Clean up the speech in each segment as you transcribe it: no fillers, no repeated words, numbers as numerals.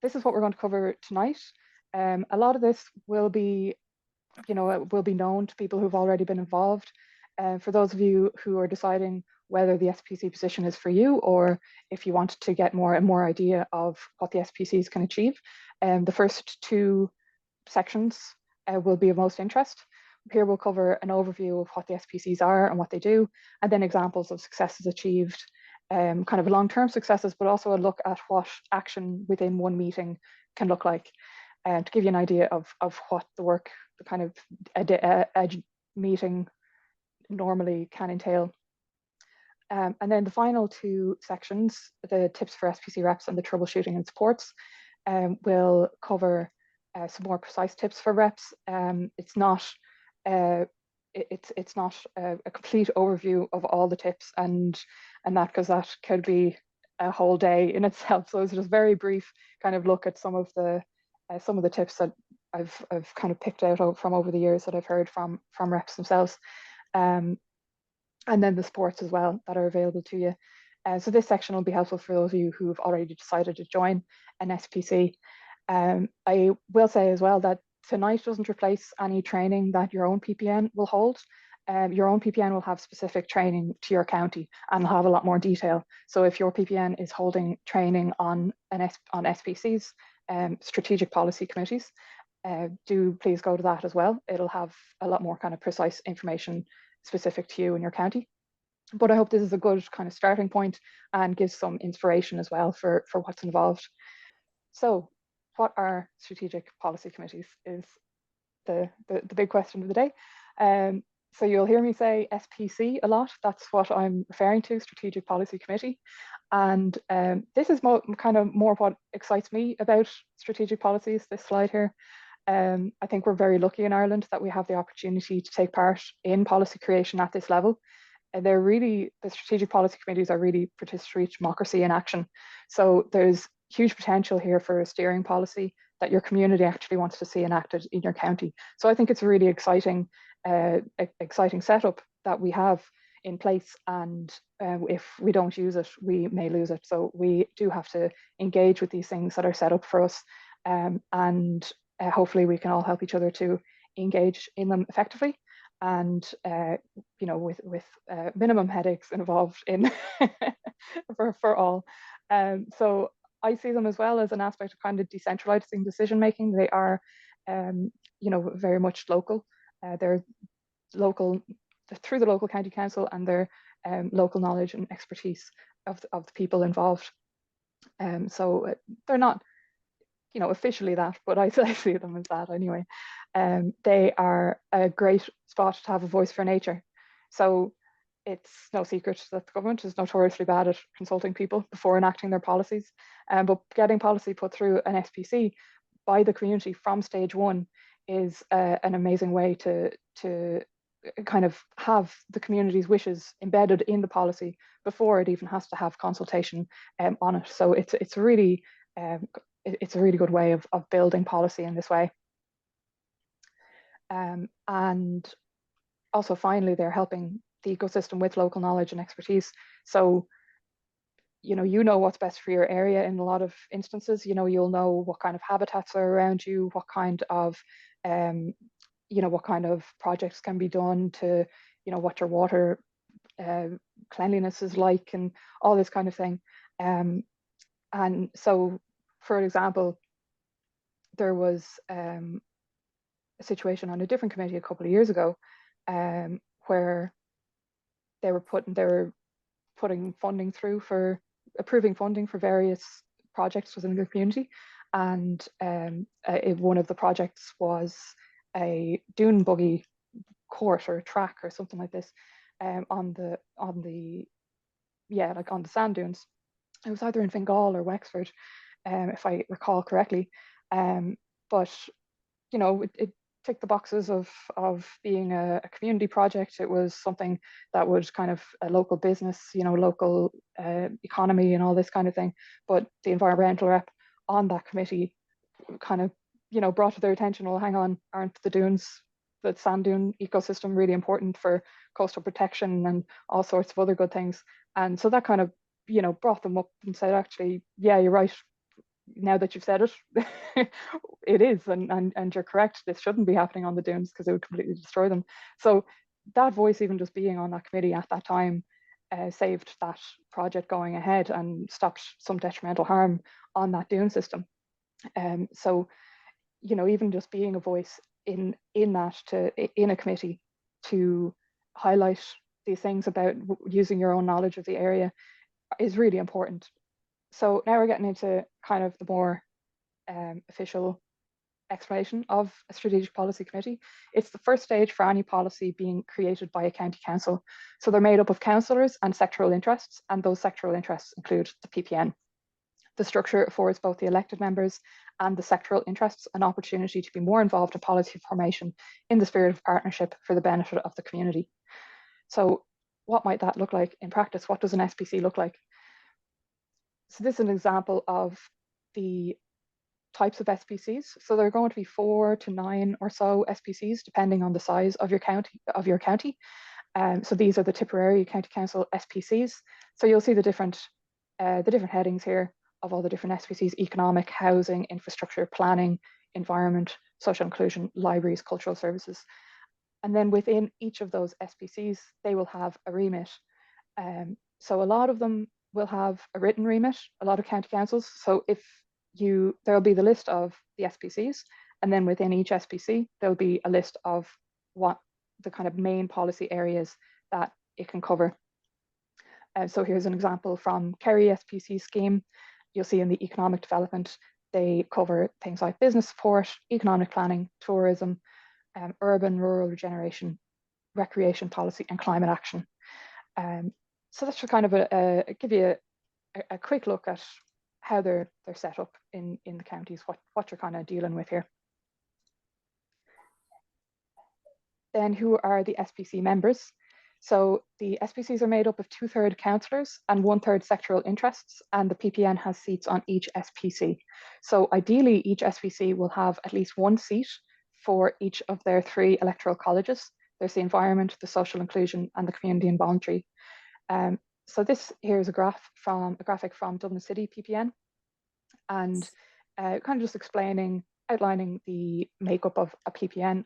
this is what we're going to cover tonight. A lot of this will be, it will be known to people who've already been involved. For those of you who are deciding whether the SPC position is for you, or if you want to get more and more idea of what the SPCs can achieve, the first two sections will be of most interest. Here we'll cover an overview of what the SPCs are and what they do, and then examples of successes achieved, kind of long-term successes, but also a look at what action within one meeting can look like, to give you an idea of what the work, the kind of a meeting normally can entail. And then the final two sections, the tips for SPC reps and the troubleshooting and supports, will cover some more precise tips for reps. It's not it's not a complete overview of all the tips and that, because that could be a whole day in itself. So it's just very brief kind of look at some of the tips that I've kind of picked out from over the years that I've heard from reps themselves. And then the supports as well that are available to you. So this section will be helpful for those of you who've already decided to join an SPC. I will say as well that tonight doesn't replace any training that your own PPN will hold. Your own PPN will have specific training to your county and will have a lot more detail. So if your PPN is holding training on SPCs, strategic policy committees, do please go to that as well. It'll have a lot more kind of precise information specific to you and your county. But I hope this is a good kind of starting point and gives some inspiration as well for what's involved. So what are strategic policy committees is the big question of the day. So you'll hear me say SPC a lot. That's what I'm referring to, Strategic Policy Committee. And this is kind of more what excites me about strategic policies, this slide here. I think we're very lucky in Ireland that we have the opportunity to take part in policy creation at this level. The strategic policy committees are really participatory democracy in action. So there's huge potential here for steering policy that your community actually wants to see enacted in your county. So I think it's a really exciting setup that we have in place, and if we don't use it, we may lose it. So we do have to engage with these things that are set up for us, and hopefully we can all help each other to engage in them effectively, and with minimum headaches involved in for all. So I see them as well as an aspect of kind of decentralizing decision making. They are very much local. They're local through the local county council and their local knowledge and expertise of the people involved. So they're not officially that, but I see them as that anyway. They are a great spot to have a voice for nature. So it's no secret that the government is notoriously bad at consulting people before enacting their policies. But getting policy put through an SPC by the community from stage one is an amazing way to kind of have the community's wishes embedded in the policy before it even has to have consultation on it. So it's a really good way of building policy in this way. And also finally, they're helping the ecosystem with local knowledge and expertise. So you know what's best for your area in a lot of instances. You'll know what kind of habitats are around you, what kind of projects can be done to what your water cleanliness is like and all this kind of thing. And so, for example, there was a situation on a different committee a couple of years ago where they were putting funding through for approving funding for various projects within the community, and one of the projects was a dune buggy course or a track or something like this on the sand dunes. It was either in Fingal or Wexford, if I recall correctly. But it ticked the boxes of being a community project. It was something that was kind of a local business, local economy and all this kind of thing. But the environmental rep on that committee kind of, brought to their attention, well, hang on, aren't the dunes, the sand dune ecosystem, really important for coastal protection and all sorts of other good things? And so that kind of, brought them up and said, actually, yeah, you're right. now that you've said it, it is, and you're correct. This shouldn't be happening on the dunes because it would completely destroy them. So that voice, even just being on that committee at that time, saved that project going ahead and stopped some detrimental harm on that dune system. So even just being a voice in a committee to highlight these things about using your own knowledge of the area is really important. So now we're getting into kind of the more official explanation of a strategic policy committee. It's the first stage for any policy being created by a county council. So they're made up of councillors and sectoral interests, and those sectoral interests include the PPN. The structure affords both the elected members and the sectoral interests an opportunity to be more involved in policy formation in the spirit of partnership for the benefit of the community. So what might that look like in practice? What does an SPC look like? So this is an example of the types of SPCs. So there are going to be 4 to 9 or so SPCs, depending on the size of your county. So these are the Tipperary County Council SPCs. So you'll see the different headings here of all the different SPCs: economic, housing, infrastructure, planning, environment, social inclusion, libraries, cultural services. And then within each of those SPCs, they will have a remit. So a lot of them will have a written remit, a lot of county councils. So there'll be the list of the SPCs, and then within each SPC, there'll be a list of what the kind of main policy areas that it can cover. So here's an example from Kerry SPC scheme. You'll see in the economic development, they cover things like business support, economic planning, tourism, urban rural regeneration, recreation policy, and climate action. So that's just kind of give you a quick look at how they're set up in the counties, what you're kind of dealing with here. Then who are the SPC members? So the SPCs are made up of 2/3 councillors and 1/3 sectoral interests, and the PPN has seats on each SPC. So ideally, each SPC will have at least one seat for each of their 3 electoral colleges. There's the environment, the social inclusion, and the community and voluntary. So this here is a graphic from Dublin City PPN, and kind of just outlining the makeup of a PPN.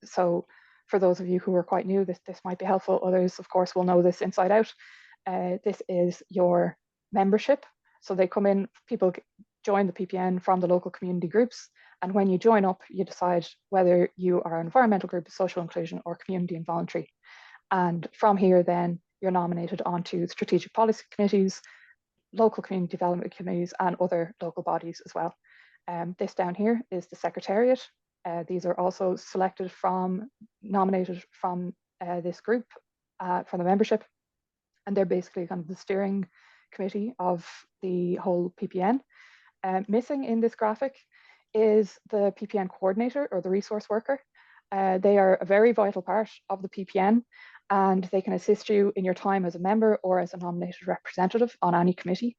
So for those of you who are quite new, this might be helpful. Others, of course, will know this inside out. This is your membership. So they come in, people join the PPN from the local community groups. And when you join up, you decide whether you are an environmental group, social inclusion, or community and voluntary. And from here, then you're nominated onto strategic policy committees, local community development committees, and other local bodies as well. This down here is the secretariat. These are also nominated from this group, from the membership, and they're basically kind of the steering committee of the whole PPN. Missing in this graphic is the PPN coordinator or the resource worker. They are a very vital part of the PPN, and they can assist you in your time as a member or as a nominated representative on any committee.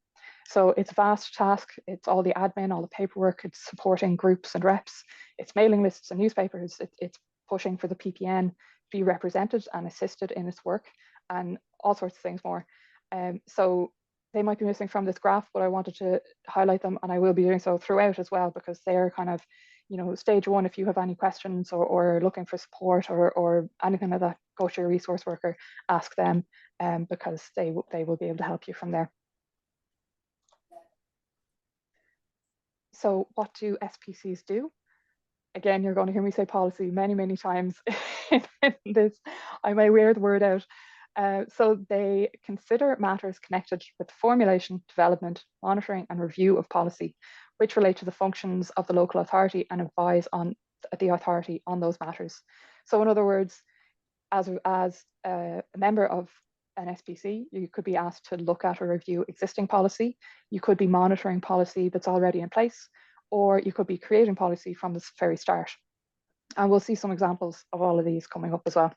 So it's a vast task. It's all the admin, all the paperwork, it's supporting groups and reps, it's mailing lists and newspapers, it's pushing for the PPN to be represented and assisted in its work, and all sorts of things more. So they might be missing from this graph, but I wanted to highlight them, and I will be doing so throughout as well, because they're kind of, stage 1. If you have any questions or looking for support or anything like that, go to your resource worker, ask them, because they will be able to help you from there. So what do SPCs do? Again, you're going to hear me say policy many, many times in this. I may wear the word out. So they consider matters connected with the formulation, development, monitoring, and review of policy, which relate to the functions of the local authority and advise on the authority on those matters. So in other words, as a member of an SPC, you could be asked to look at or review existing policy. You could be monitoring policy that's already in place, or you could be creating policy from the very start. And we'll see some examples of all of these coming up as well.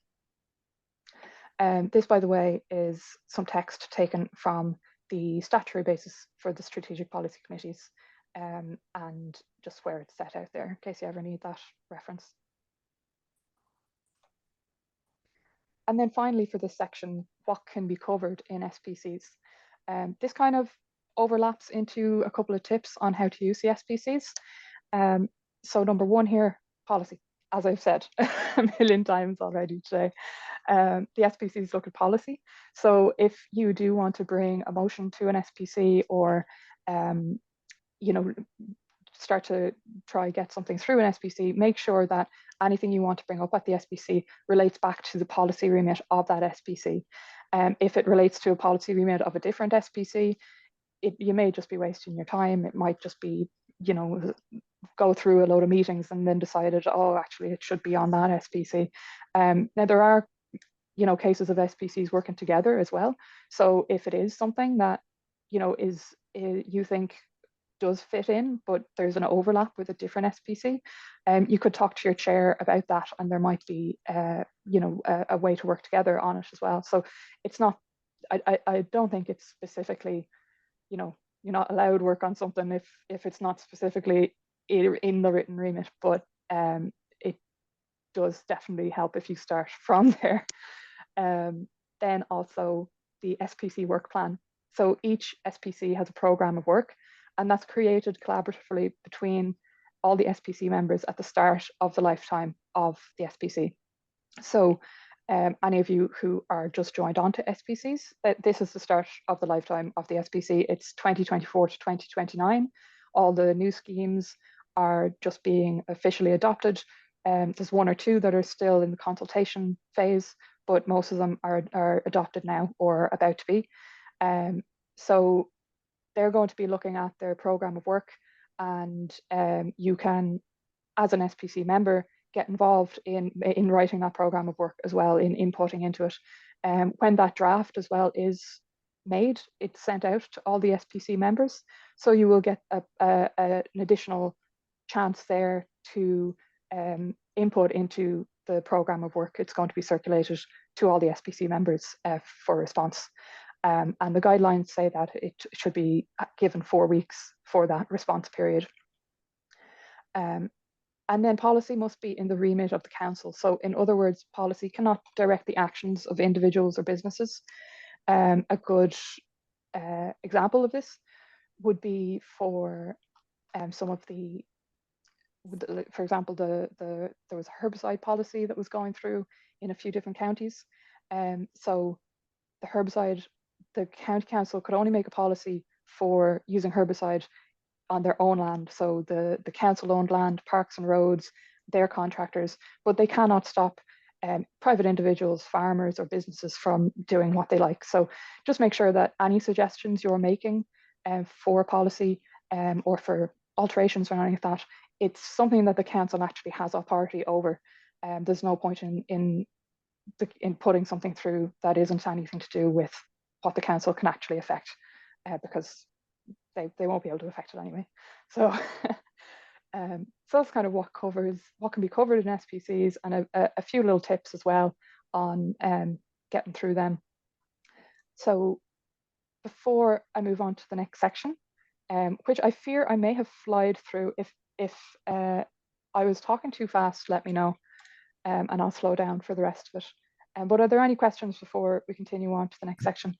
This, by the way, is some text taken from the statutory basis for the strategic policy committees, and just where it's set out there in case you ever need that reference. And then finally, for this section, what can be covered in SPCs? This kind of overlaps into a couple of tips on how to use the SPCs. So number one here, policy. As I've said a million times already today, the SPCs look at policy. So if you do want to bring a motion to an SPC, or you know, start to try get something through an SPC, make sure that anything you want to bring up at the SPC relates back to the policy remit of that SPC. If it relates to a policy remit of a different SPC, you may just be wasting your time. It might just be, you know, go through a load of meetings and then decided, oh, actually it should be on that SPC. Now there are, you know, cases of SPCs working together as well. So if it is something that, you know, you think does fit in, but there's an overlap with a different SPC, you could talk to your chair about that, and there might be, you know, a way to work together on it as well. So it's not, I don't think it's specifically, you know, you're not allowed to work on something if it's not specifically in the written remit, but it does definitely help if you start from there. Then also the SPC work plan. So each SPC has a program of work, and that's created collaboratively between all the SPC members at the start of the lifetime of the SPC. So any of you who are just joined onto SPCs, this is the start of the lifetime of the SPC. It's 2024 to 2029. All the new schemes are just being officially adopted. There's one or two that are still in the consultation phase, but most of them are adopted now or about to be. So they're going to be looking at their program of work, and you can, as an SPC member, get involved in writing that program of work as well, in inputting into it. When that draft as well is made, it's sent out to all the SPC members. So you will get an additional chance there to input into the program of work. It's going to be circulated to all the SPC members for response. And the guidelines say that it should be given 4 weeks for that response period. And then policy must be in the remit of the council. So in other words, policy cannot direct the actions of individuals or businesses. A good example of this would be for some of the, for example, there was a herbicide policy that was going through in a few different counties. So the herbicide, the county council could only make a policy for using herbicide on their own land. So the council owned land, parks and roads, their contractors, but they cannot stop private individuals, farmers or businesses from doing what they like. So just make sure that any suggestions you're making for policy or for alterations or anything like that, it's something that the council actually has authority over. There's no point in putting something through that isn't anything to do with what the council can actually affect, because they won't be able to affect it anyway. So so that's kind of what can be covered in SPCs, and a few little tips as well on getting through them. So before I move on to the next section, which I fear I may have flied through, if I was talking too fast, let me know, and I'll slow down for the rest of it. But are there any questions before we continue on to the next section?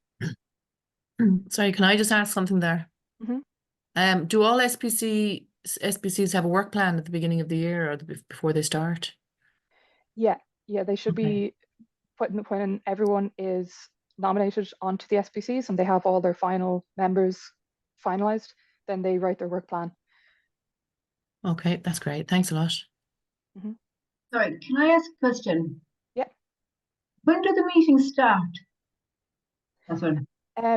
Sorry, can I just ask something there? Mm-hmm. Do all SPCs have a work plan at the beginning of the year or before they start? Yeah, they should be when everyone is nominated onto the SPCs and they have all their final members finalized, then they write their work plan. Okay, that's great. Thanks a lot. Mm-hmm. Sorry, can I ask a question? Yeah. When do the meetings start? That's one.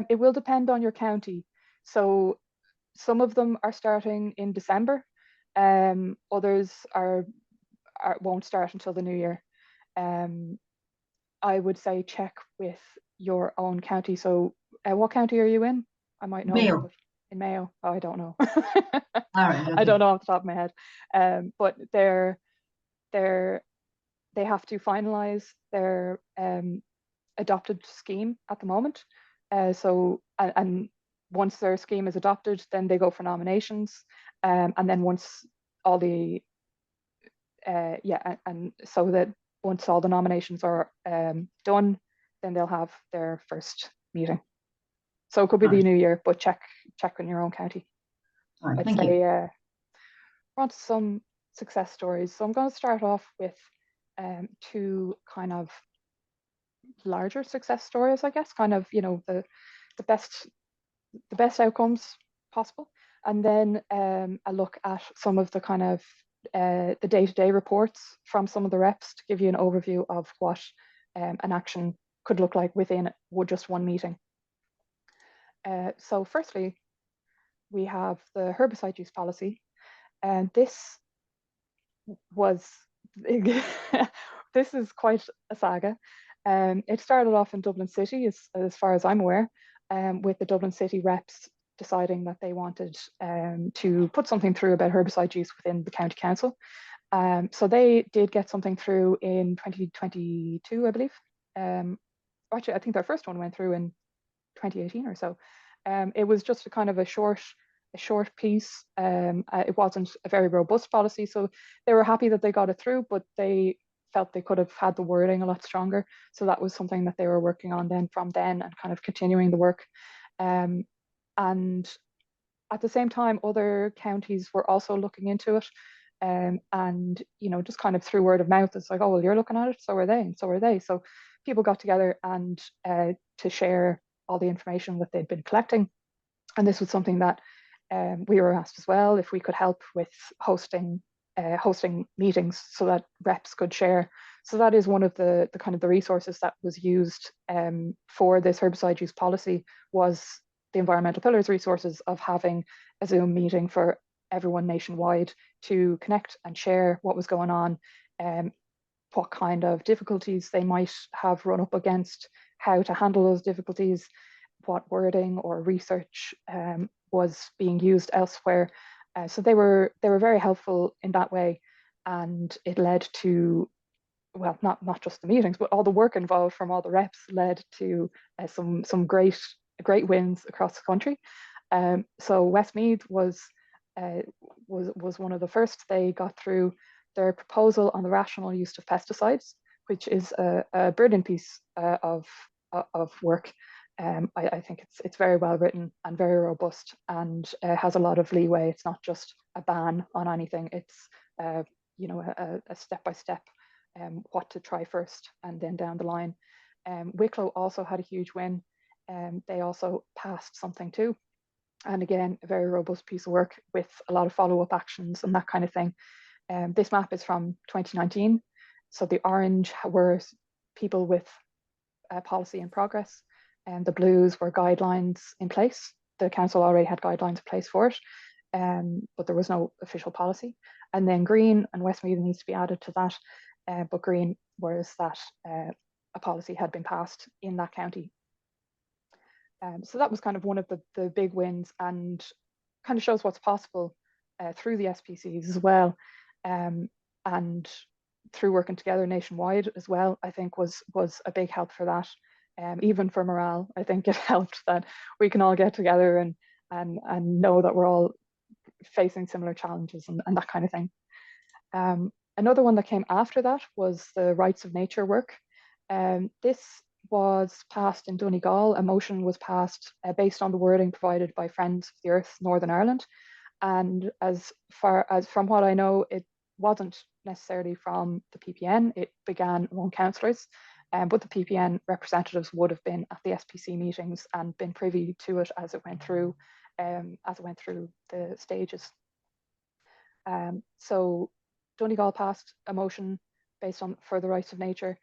It will depend on your county. So some of them are starting in December. Others won't start until the new year. I would say check with your own county. So what county are you in? I might know. Mayo. In Mayo? Oh, I don't know. All right, okay. I don't know off the top of my head. But they have to finalize their adopted scheme at the moment. So once their scheme is adopted, then they go for nominations. And then once all the and so that once all the nominations are done, then they'll have their first meeting. So it could be Right. the new year, but check in your own county. All right, I'd thank say you. we're on to some success stories. So I'm going to start off with two kind of larger success stories, I guess, kind of, you know, the best outcomes possible, and then a look at some of the kind of the day-to-day reports from some of the reps to give you an overview of what an action could look like within just one meeting. So firstly, we have the herbicide use policy, and this was this is quite a saga. It started off in Dublin City, as far as I'm aware, with the Dublin City reps deciding that they wanted to put something through about herbicide use within the county council. So they did get something through in 2022, I believe. Actually, I think their first one went through in 2018 or so. It was just a kind of a short piece. It wasn't a very robust policy, so they were happy that they got it through, but they felt they could have had the wording a lot stronger. So that was something that they were working on then from then and kind of continuing the work. And at the same time, other counties were also looking into it. And you know, just kind of through word of mouth, it's like, oh well, you're looking at it, so are they, and so are they. So people got together and to share all the information that they'd been collecting. And this was something that we were asked as well if we could help with hosting meetings so that reps could share. So that is one of the kind of the resources that was used for this herbicide use policy, was the environmental pillars resources of having a Zoom meeting for everyone nationwide to connect and share what was going on, what kind of difficulties they might have run up against, how to handle those difficulties, what wording or research was being used elsewhere. So they were very helpful in that way, and it led to, well, not just the meetings, but all the work involved from all the reps led to some great wins across the country. So Westmeath was one of the first. They got through their proposal on the rational use of pesticides, which is a brilliant piece of work. I think it's very well written and very robust, and has a lot of leeway. It's not just a ban on anything. It's you know, a step by step what to try first, and then down the line. Wicklow also had a huge win. They also passed something too, and again, a very robust piece of work with a lot of follow-up actions and that kind of thing. This map is from 2019. So the orange were people with policy in progress, and the blues were guidelines in place. The council already had guidelines in place for it, but there was no official policy. And then green and Westmeath needs to be added to that, but green was that a policy had been passed in that county. So that was kind of one of the big wins, and kind of shows what's possible through the SPCs as well, and through working together nationwide as well. I think was a big help for that. Even for morale, I think it helped that we can all get together and know that we're all facing similar challenges and that kind of thing. Another one that came after that was the rights of nature work. This was passed in Donegal. A motion was passed based on the wording provided by Friends of the Earth Northern Ireland. And as far as from what I know, it wasn't necessarily from the PPN. It began among councillors, but the PPN representatives would have been at the SPC meetings and been privy to it as it went through the stages. So Donegal passed a motion based on for the rights of nature,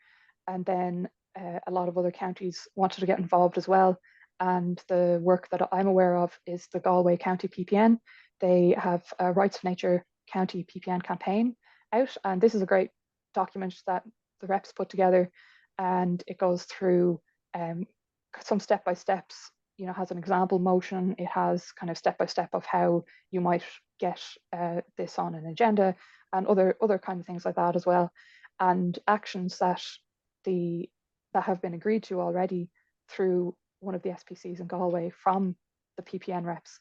and then a lot of other counties wanted to get involved as well. And the work that I'm aware of is the Galway County PPN. They have a Rights of Nature County PPN campaign out, and this is a great document that the reps put together, and it goes through some step-by-steps. You know, has an example motion. It has kind of step-by-step of how you might get this on an agenda, and other kind of things like that as well, and actions that have been agreed to already through one of the SPCs in Galway from the PPN reps.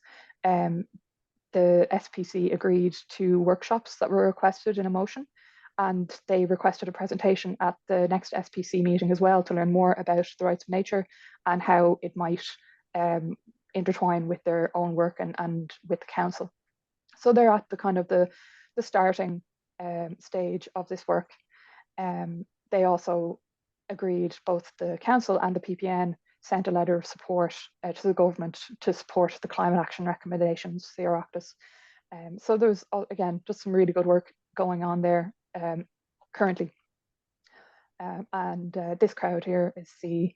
The SPC agreed to workshops that were requested in a motion, and they requested a presentation at the next SPC meeting as well to learn more about the rights of nature and how it might intertwine with their own work and with the council. So they're at the kind of the starting stage of this work. They also agreed, both the council and the PPN sent a letter of support to the government to support the climate action recommendations, the Oireachtas. So there's, again, just some really good work going on there currently. And this crowd here is the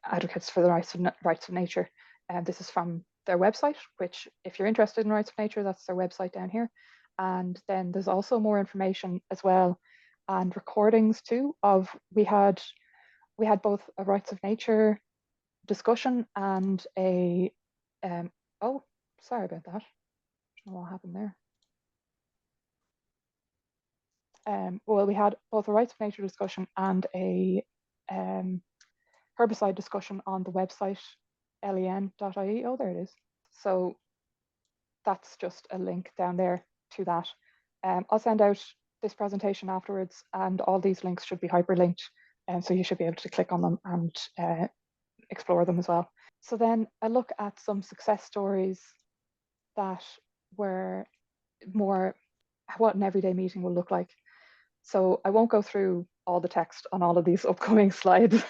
Advocates for the Rights of Nature. And this is from their website, which, if you're interested in rights of nature, that's their website down here. And then there's also more information as well, and recordings too of, we had both a rights of nature discussion and a oh, sorry about that. I don't know what happened there. Well, we had both a rights of nature discussion and a herbicide discussion on the website len.ie. Oh, there it is. So that's just a link down there to that. I'll send out this presentation afterwards, and all these links should be hyperlinked, and so you should be able to click on them and explore them as well. So then I look at some success stories that were more what an everyday meeting will look like. So I won't go through all the text on all of these upcoming slides.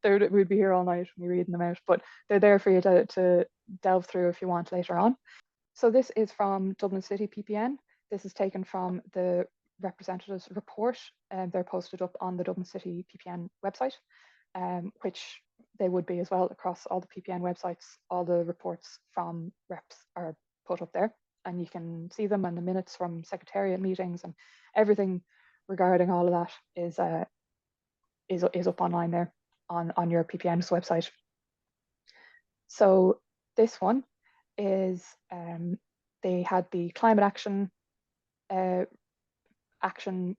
We'd be here all night me reading them out, but they're there for you to delve through if you want later on. So this is from Dublin City PPN. This is taken from the representatives report, and they're posted up on the Dublin City PPN website, which they would be as well across all the PPN websites. All the reports from reps are put up there, and you can see them, and the minutes from secretariat meetings and everything regarding all of that is up online there on your PPN's website. So this one is they had the climate action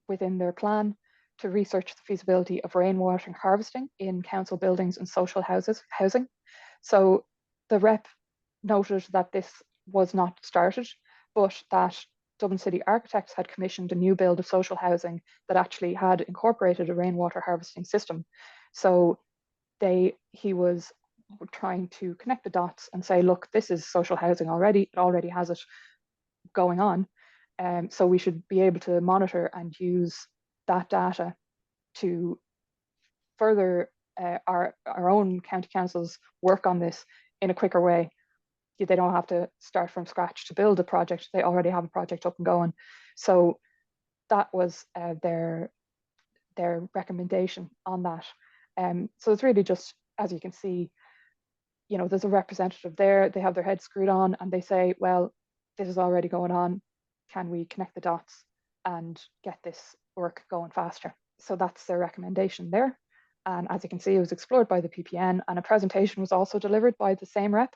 within their plan to research the feasibility of rainwater harvesting in council buildings and social housing. So the rep noted that this was not started, but that Dublin City architects had commissioned a new build of social housing that actually had incorporated a rainwater harvesting system. So he was trying to connect the dots and say, look, this is social housing already, it already has it going on. So we should be able to monitor and use that data to further our own county councils work on this in a quicker way. They don't have to start from scratch to build a project. They already have a project up and going. So that was their recommendation on that. So it's really just, as you can see, there's a representative there. They have their head screwed on and they say, well, this is already going on. Can we connect the dots and get this work going faster? So that's their recommendation there. And as you can see, it was explored by the PPN, and a presentation was also delivered by the same rep.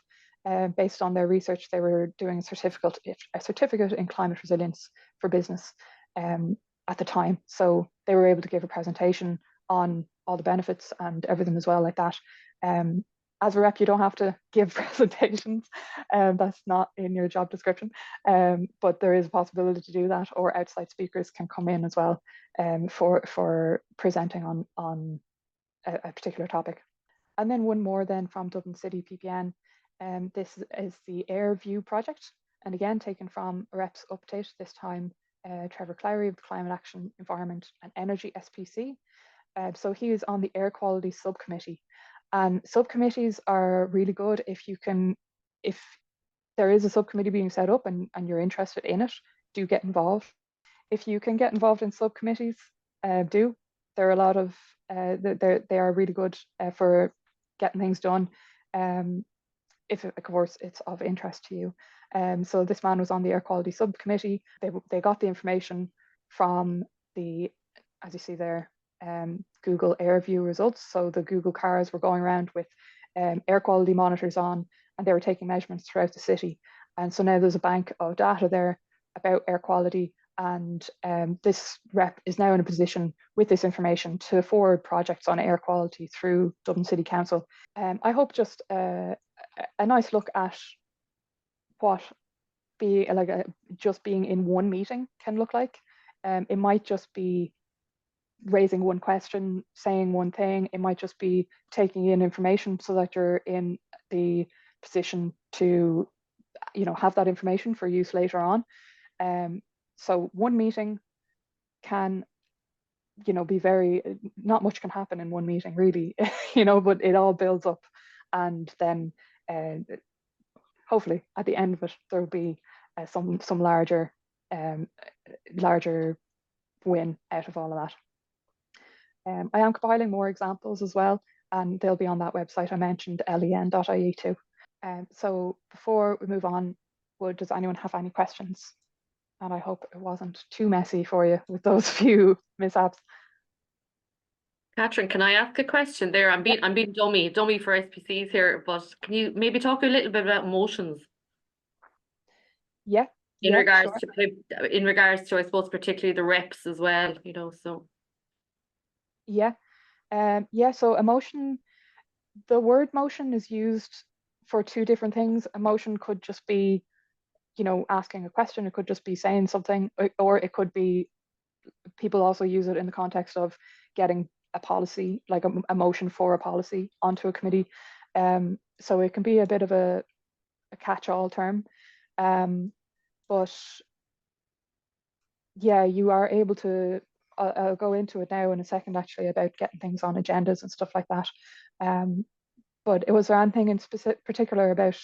Based on their research, they were doing a certificate in climate resilience for business at the time. So they were able to give a presentation on all the benefits and everything as well like that. As a rep, you don't have to give presentations. That's not in your job description, but there is a possibility to do that, or outside speakers can come in as well for presenting on a particular topic. And then one more then from Dublin City PPN. This is the Air View project, and again taken from a rep's update, this time Trevor Clowry of the Climate Action, Environment and Energy SPC. So he is on the air quality subcommittee, and subcommittees are really good if there is a subcommittee being set up and you're interested in it, do get involved. If you can get involved in subcommittees, do. There are a lot of they are really good for getting things done. If of course it's of interest to you. So this man was on the air quality subcommittee. They got the information from the, as you see there, Google Air View results. So the Google cars were going around with air quality monitors on, and they were taking measurements throughout the city. And so now there's a bank of data there about air quality, and this rep is now in a position with this information to forward projects on air quality through Dublin City Council. I hope just a nice look at what just being in one meeting can look like. It might just be raising one question, saying one thing. It might just be taking in information so that you're in the position to, have that information for use later on. So one meeting can, be not much can happen in one meeting really, but it all builds up, and then hopefully at the end of it there will be some larger win out of all of that. I am compiling more examples as well, and they'll be on that website I mentioned, len.ie too. So before we move on, does anyone have any questions? And I hope it wasn't too messy for you with those few mishaps. Catherine, can I ask a question there? I'm being dummy for SPCs here, but can you maybe talk a little bit about motions? Yeah. In regards sure. to, I suppose, particularly the reps as well, so. Yeah. So a motion, the word motion is used for two different things. A motion could just be, asking a question. It could just be saying something, or it could be, people also use it in the context of getting a policy, like a motion for a policy onto a committee. So it can be a bit of a catch-all term. But yeah, you are able to, I'll go into it now in a second actually about getting things on agendas and stuff like that. But was there anything in particular about?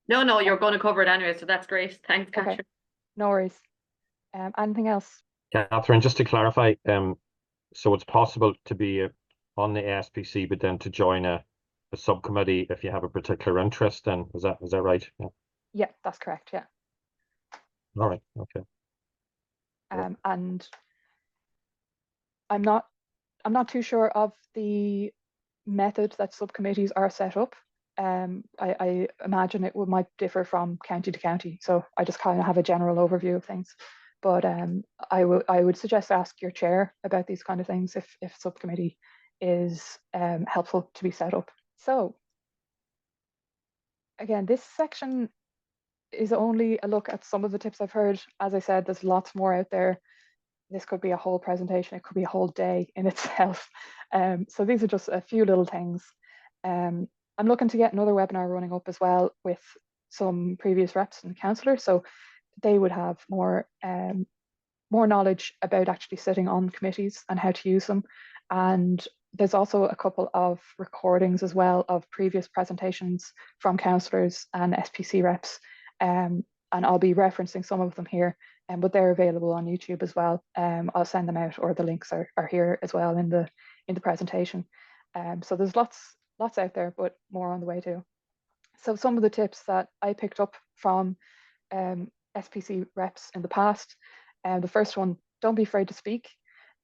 No, you're going to cover it anyway, so that's great. Thanks, Catherine. Okay, no worries. Anything else? Catherine, just to clarify, so it's possible to be on the ASPC, but then to join a subcommittee if you have a particular interest. Then is that right? Yeah, that's correct. Yeah. All right. Okay. And I'm not too sure of the method that subcommittees are set up. I imagine it might differ from county to county, so I just kind of have a general overview of things. But I would suggest ask your chair about these kind of things if subcommittee is helpful to be set up. So again, this section is only a look at some of the tips I've heard. As I said, there's lots more out there. This could be a whole presentation. It could be a whole day in itself. So these are just a few little things. I'm looking to get another webinar running up as well with some previous reps and councillors, so they would have more knowledge about actually sitting on committees and how to use them. And there's also a couple of recordings as well of previous presentations from councillors and SPC reps, and I'll be referencing some of them here, but they're available on YouTube as well. I'll send them out, or the links are here as well in the presentation. So there's lots out there, but more on the way too. So some of the tips that I picked up from SPC reps in the past. The first one, don't be afraid to speak.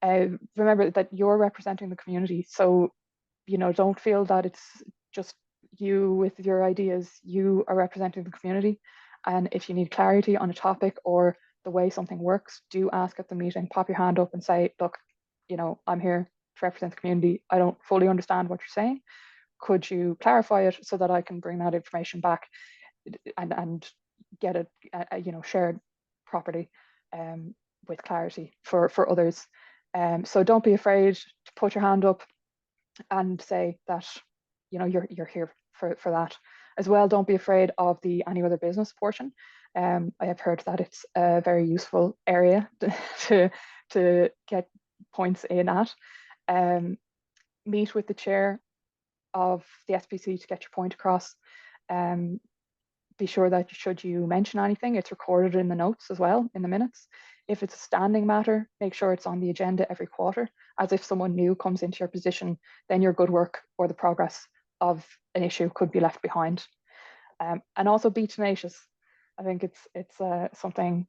Remember that you're representing the community, so don't feel that it's just you with your ideas. You are representing the community, and if you need clarity on a topic or the way something works, do ask at the meeting. Pop your hand up and say, look, I'm here to represent the community. I don't fully understand what you're saying. Could you clarify it so that I can bring that information back and get it shared properly with clarity for others. So don't be afraid to put your hand up and say that you're here for that as well. Don't be afraid of the any other business portion. I have heard that it's a very useful area to get points in at. Meet with the chair of the SPC to get your point across. Be sure that should you mention anything, it's recorded in the notes as well, in the minutes. If it's a standing matter, make sure it's on the agenda every quarter, as if someone new comes into your position, then your good work or the progress of an issue could be left behind. And also be tenacious. I think it's something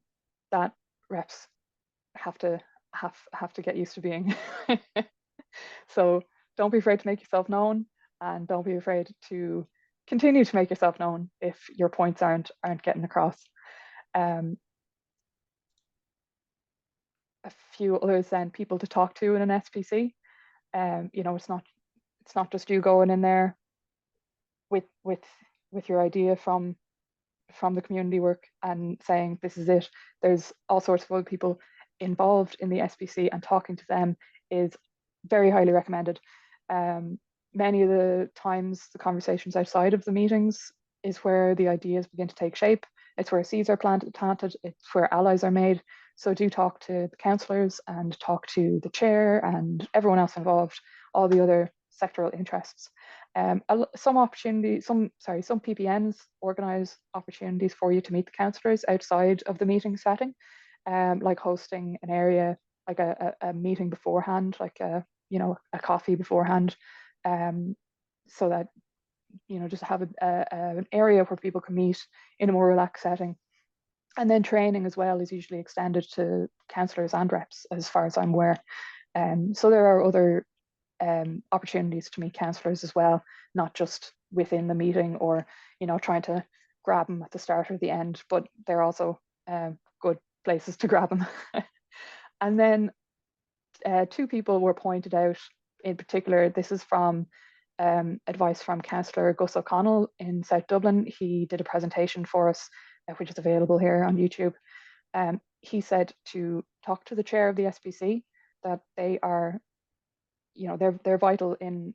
that reps have to get used to being. So don't be afraid to make yourself known, and don't be afraid to continue to make yourself known if your points aren't getting across. A few others then, people to talk to in an SPC. It's not just you going in there with your idea from the community work and saying this is it. There's all sorts of other people involved in the SPC, and talking to them is very highly recommended. Many of the times, the conversations outside of the meetings is where the ideas begin to take shape. It's where seeds are planted, it's where allies are made. So do talk to the councillors and talk to the chair and everyone else involved, all the other sectoral interests. Some PPNs organise opportunities for you to meet the councillors outside of the meeting setting, like hosting an area, like a meeting beforehand, like a coffee beforehand, so that just have an area where people can meet in a more relaxed setting. And then training as well is usually extended to councillors and reps, as far as I'm aware. So there are other opportunities to meet councillors as well, not just within the meeting or trying to grab them at the start or the end, but they're also good places to grab them. And then two people were pointed out in particular. This is from advice from Councillor Gus O'Connell in South Dublin. He did a presentation for us, which is available here on YouTube. He said to talk to the chair of the SPC, that they are, they're vital in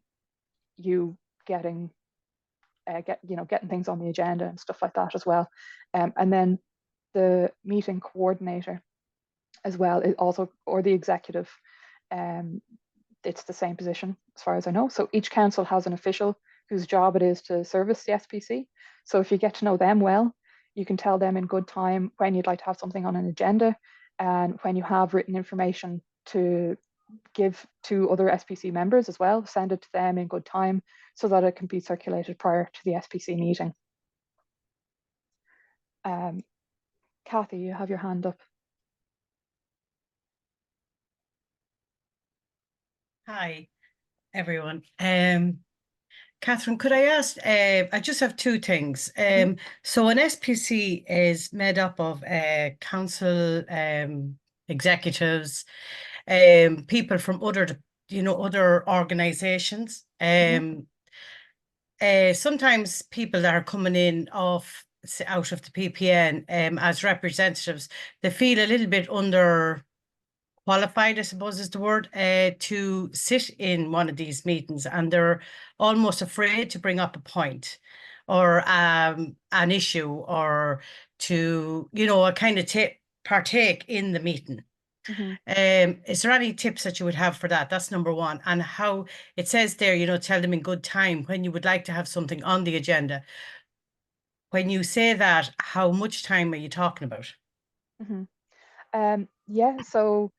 you getting getting things on the agenda and stuff like that as well. And then the meeting coordinator as well is also, or the executive, it's the same position as far as I know. So each council has an official whose job it is to service the SPC. So if you get to know them well, you can tell them in good time when you'd like to have something on an agenda, and when you have written information to give to other SPC members as well, send it to them in good time so that it can be circulated prior to the SPC meeting. Kathy, you have your hand up. Hi, everyone. Catherine, could I ask, I just have two things. So an SPC is made up of council executives, people from other organizations. Sometimes people that are coming in out of the PPN as representatives, they feel a little bit qualified, I suppose is the word, to sit in one of these meetings, and they're almost afraid to bring up a point or an issue, or to, kind of partake in the meeting. Is there any tips that you would have for that? That's number one. And how it says there, tell them in good time when you would like to have something on the agenda. When you say that, how much time are you talking about? Yeah, so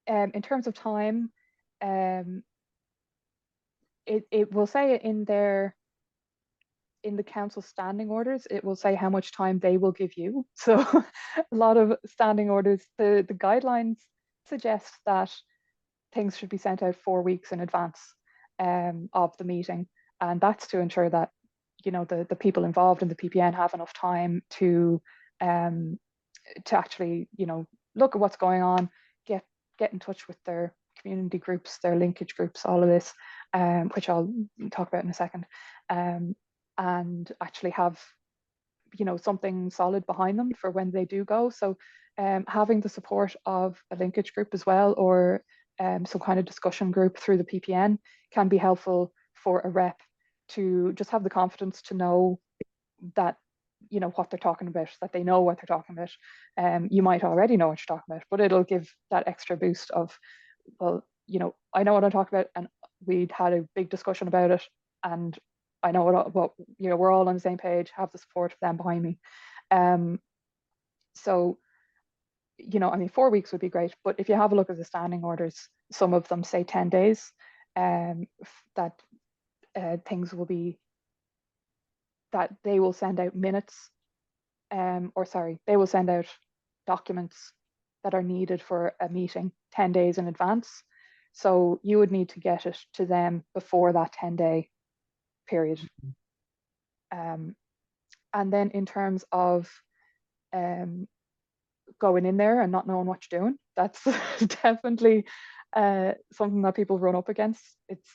in terms of time, it will say in the council standing orders, it will say how much time they will give you. So a lot of standing orders, the guidelines suggest that things should be sent out 4 weeks in advance of the meeting, and that's to ensure that the people involved in the PPN have enough time to actually look at what's going on, get in touch with their community groups, their linkage groups, all of this, which I'll talk about in a second, and actually have something solid behind them for when they do go. So having the support of a linkage group as well, or some kind of discussion group through the PPN, can be helpful for a rep to just have the confidence to know that what they're talking about, that they know what they're talking about. You might already know what you're talking about, but it'll give that extra boost of, well, I know what I'm talking about, and we'd had a big discussion about it, and I know what we're all on the same page, have the support of them behind me. So 4 weeks would be great, but if you have a look at the standing orders, some of them say 10 days, that things will be, that they will send out minutes, they will send out documents that are needed for a meeting 10 days in advance. So you would need to get it to them before that 10-day period. And then in terms of going in there and not knowing what you're doing, that's definitely something that people run up against. It's,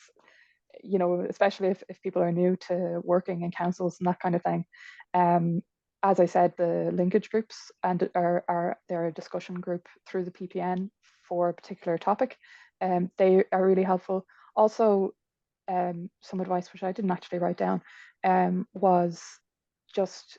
especially if people are new to working in councils and that kind of thing. as I said, the linkage groups and they're a discussion group through the PPN for a particular topic. They are really helpful. Also, some advice which I didn't actually write down was just,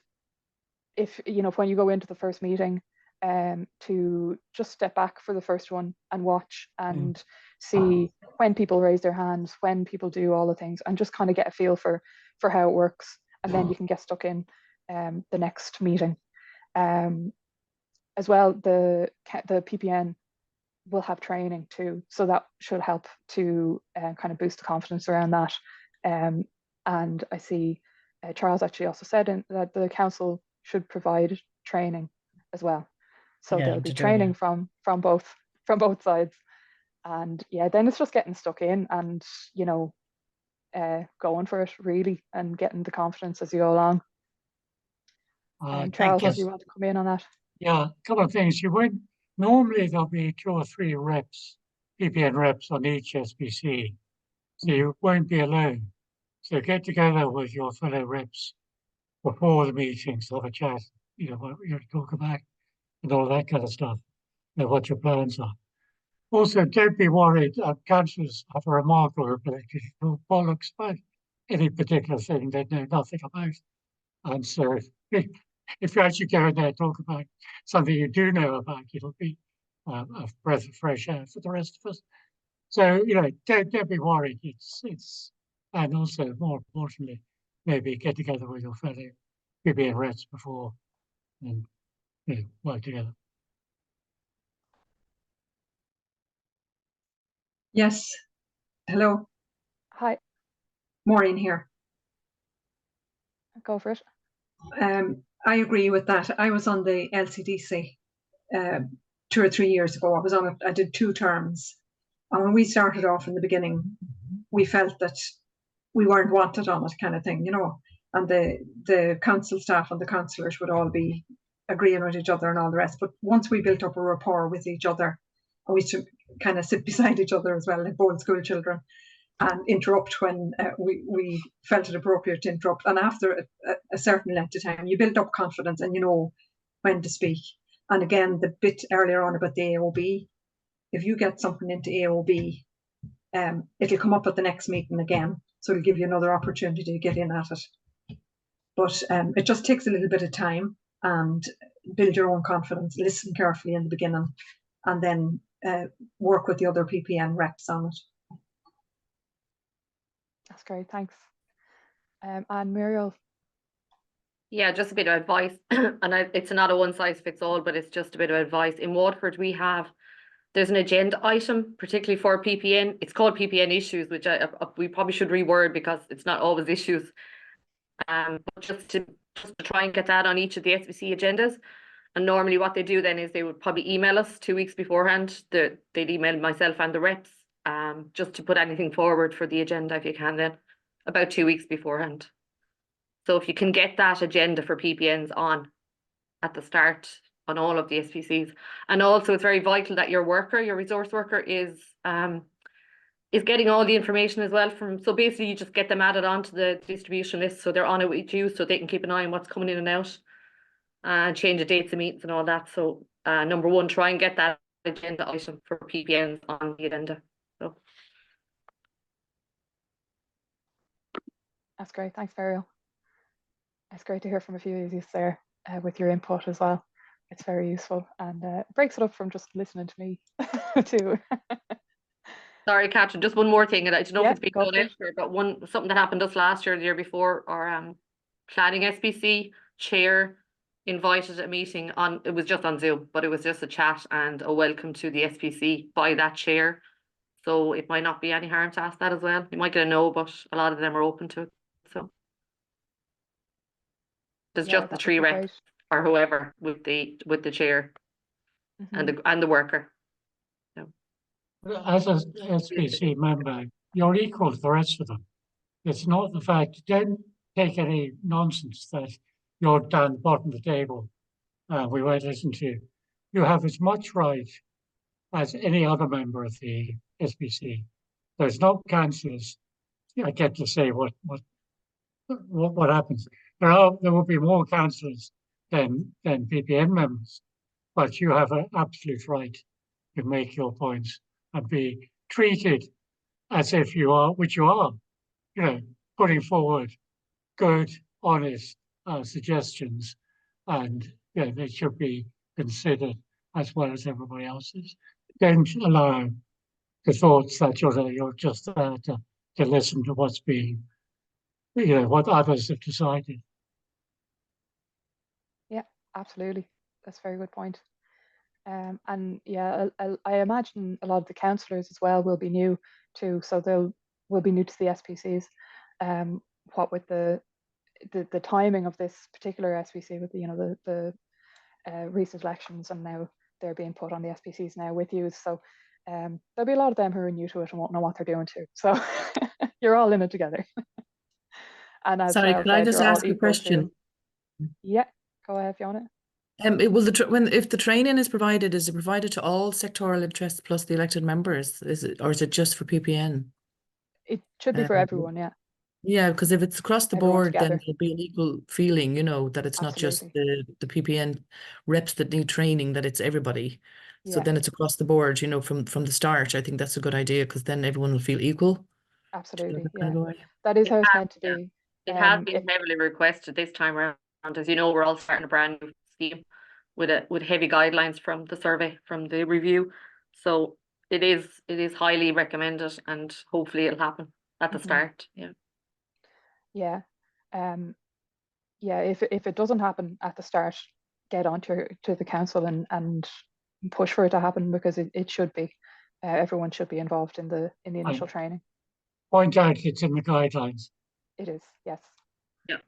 if when you go into the first meeting, to just step back for the first one and watch and see when people raise their hands, when people do all the things, and just kind of get a feel for how it works, and then you can get stuck in the next meeting. As well, the PPN will have training too, so that should help to kind of boost the confidence around that. And I see Charles actually also said that the council should provide training as well, so Yeah, there'll be to do, training from both sides. And yeah, then it's just getting stuck in and going for it really, and getting the confidence as you go along. Charles, you. do you want to come in on that? Yeah, a couple of things. Normally there'll be 2 or 3 reps, PPN reps on each SPC, so you won't be alone. So get together with your fellow reps before the meetings, have a chat, what you're going to talk about and all that kind of stuff, what your plans are. Also, don't be worried. Councillors have a remarkable ability to talk bollocks about any particular thing they know nothing about. And so if you actually go in there and talk about something you do know about, it'll be a breath of fresh air for the rest of us. So, don't be worried. And also, more importantly, maybe get together with your fellow PPN reps before and work together. Yes. Hello. Hi, Maureen here. go for it. I agree with that. I was on the LCDC 2 or 3 years ago. I was on it. I did 2 terms. And when we started off in the beginning, we felt that we weren't wanted on it, kind of thing, and the council staff and the councillors would all be agreeing with each other and all the rest. But once we built up a rapport with each other, and we used to kind of sit beside each other as well, like both school children, and interrupt when we felt it appropriate to interrupt. And after a certain length of time, you build up confidence and you know when to speak. And again, the bit earlier on about the AOB, if you get something into AOB, it'll come up at the next meeting again. So it'll give you another opportunity to get in at it. But it just takes a little bit of time, and build your own confidence, listen carefully in the beginning, and then work with the other PPN reps on it. That's great, thanks. And Muriel. Yeah, just a bit of advice, and it's not a one size fits all, but it's just a bit of advice. In Waterford, there's an agenda item, particularly for PPN. It's called PPN issues, which we probably should reword because it's not always issues. But just to try and get that on each of the SBC agendas. And normally what they do then is they would probably email us 2 weeks beforehand. They'd email myself and the reps, just to put anything forward for the agenda if you can then, about 2 weeks beforehand. So if you can get that agenda for PPNs on at the start on all of the SPCs. And also it's very vital that your resource worker is getting all the information as well so basically you just get them added onto the distribution list so they're on it with you so they can keep an eye on what's coming in and out and change the dates of meetings and all that. So number 1, try and get that agenda item for PPNs on the agenda. So That's great, thanks Muriel. It's great to hear from a few of you there with your input as well. It's very useful, and it breaks it up from just listening to me too. sorry, Catherine, just one more thing, and I don't know if it's been go done for it. after, but something that happened us last year, the year before, our planning SPC chair invited a meeting on, it was just on Zoom, but it was just a chat and a welcome to the SPC by that chair. So it might not be any harm to ask that as well. You might get a no, but a lot of them are open to it. So there's just the 3 reps or whoever with the chair and the worker. So. As an SPC member, you're equal to the rest of them. It's not the fact, don't take any nonsense that you're down the bottom of the table and we won't listen to you. You have as much right as any other member of the SPC. There's no councillors. I get to say what happens. There will be more councillors than PPN members. But you have an absolute right to make your points and be treated as if you are, which you are, putting forward good, honest suggestions, and they should be considered as well as everybody else's. Don't allow the thoughts that you're just there to listen to what's being, what others have decided. Yeah, absolutely. That's a very good point. And yeah, I imagine a lot of the councillors as well will be new too, so will be new to the SPCs. What with the timing of this particular SPC with the recent elections, and now they're being put on the SPCs now with you. So there'll be a lot of them who are new to it and won't know what they're doing too. So you're all in it together. And as Sorry, Charles could I said, just you're all ask a equal question? to. Yeah, go ahead, Fiona. It will if the training is it provided to all sectoral interests plus the elected members? Is it, or is it just for PPN? It should be for everyone, yeah. Yeah, because if it's across the Everyone board, then together. there'll be an equal feeling, that it's not just Absolutely. the PPN reps that need training, that it's everybody. So Yeah. then it's across the board, from the start. I think that's a good idea, because then everyone will feel equal. Absolutely, Kind of yeah. a way. That is It how it's has, meant to yeah. be. It has been If heavily requested this time around. As you know, we're all starting a brand new scheme with heavy guidelines from the survey, from the review. So it is highly recommended, and hopefully it'll happen at the Mhm. start. Yeah. Yeah. Yeah, if it doesn't happen at the start, get on to the council and push for it to happen, because it should be. Everyone should be involved in the initial training. Point out it's in the guidelines. It is, yes. Yeah.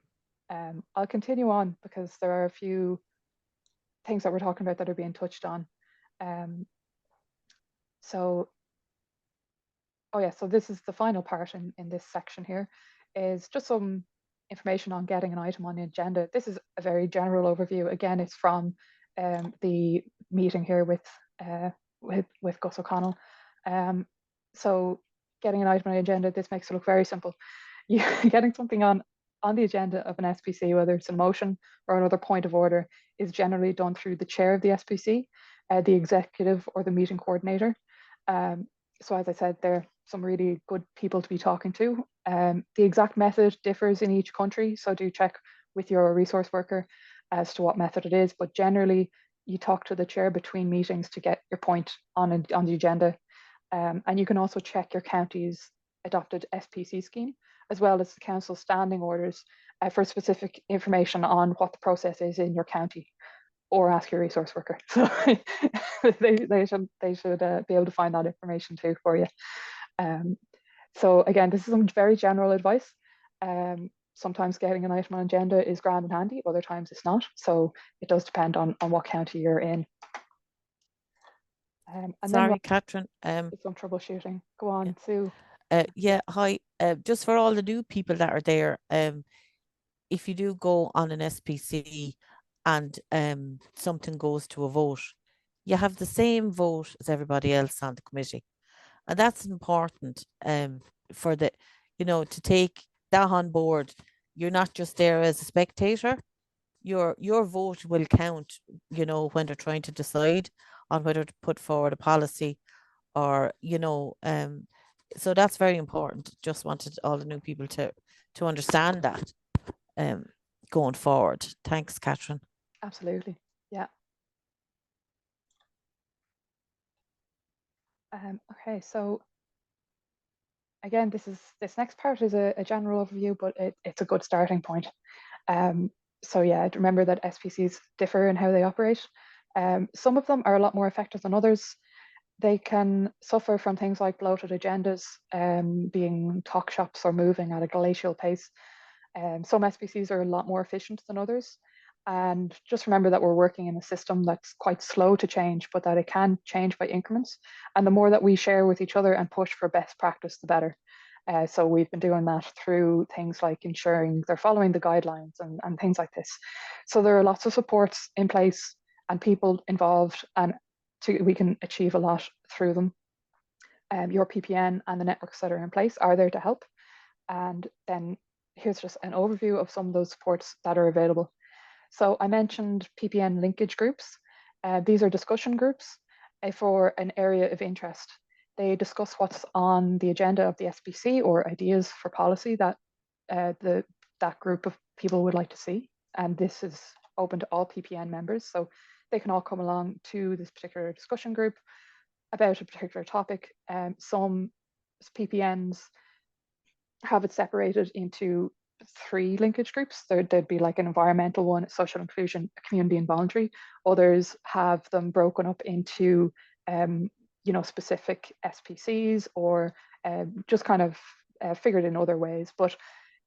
I'll continue on because there are a few things that we're talking about that are being touched on. So this is the final part in this section here, is just some information on getting an item on the agenda. This is a very general overview. Again, it's from the meeting here with Gus O'Connell. So getting an item on the agenda, this makes it look very simple. Getting something on the agenda of an SPC, whether it's a motion or another point of order, is generally done through the chair of the SPC, the executive, or the meeting coordinator. So as I said, there are some really good people to be talking to. The exact method differs in each country, so do check with your resource worker as to what method it is. But generally, you talk to the chair between meetings to get your point on the agenda. And you can also check your county's adopted SPC scheme, as well as the council standing orders for specific information on what the process is in your county, or ask your resource worker. So they should be able to find that information too for you. So again, this is some very general advice. Sometimes getting an item on agenda is grand and handy, other times it's not. So it does depend on what county you're in. And Sorry, Catherine. some troubleshooting. Go on, Sue. Yeah, hi. Just for all the new people that are there, if you do go on an SPC and something goes to a vote, you have the same vote as everybody else on the committee. And that's important for the, to take that on board. You're not just there as a spectator. Your vote will count, when they're trying to decide on whether to put forward a policy, or, so that's very important. Just wanted all the new people to understand that going forward. Thanks, Catherine. Absolutely, yeah. Okay, so again, this next part is a general overview, but it's a good starting point. So yeah, remember that SPCs differ in how they operate. Some of them are a lot more effective than others. They can suffer from things like bloated agendas, being talk shops or moving at a glacial pace. Some SPCs are a lot more efficient than others. And just remember that we're working in a system that's quite slow to change, but that it can change by increments. And the more that we share with each other and push for best practice, the better. So we've been doing that through things like ensuring they're following the guidelines and things like this. So there are lots of supports in place and people involved, and we can achieve a lot through them. Your PPN and the networks that are in place are there to help. And then here's just an overview of some of those supports that are available. So I mentioned PPN linkage groups. These are discussion groups for an area of interest. They discuss what's on the agenda of the SPC or ideas for policy that that group of people would like to see. And this is open to all PPN members. So they can all come along to this particular discussion group about a particular topic. Some PPNs have it separated into 3 linkage groups. There'd be like an environmental one, social inclusion, community and voluntary. Others have them broken up into specific SPCs or just kind of figured in other ways. But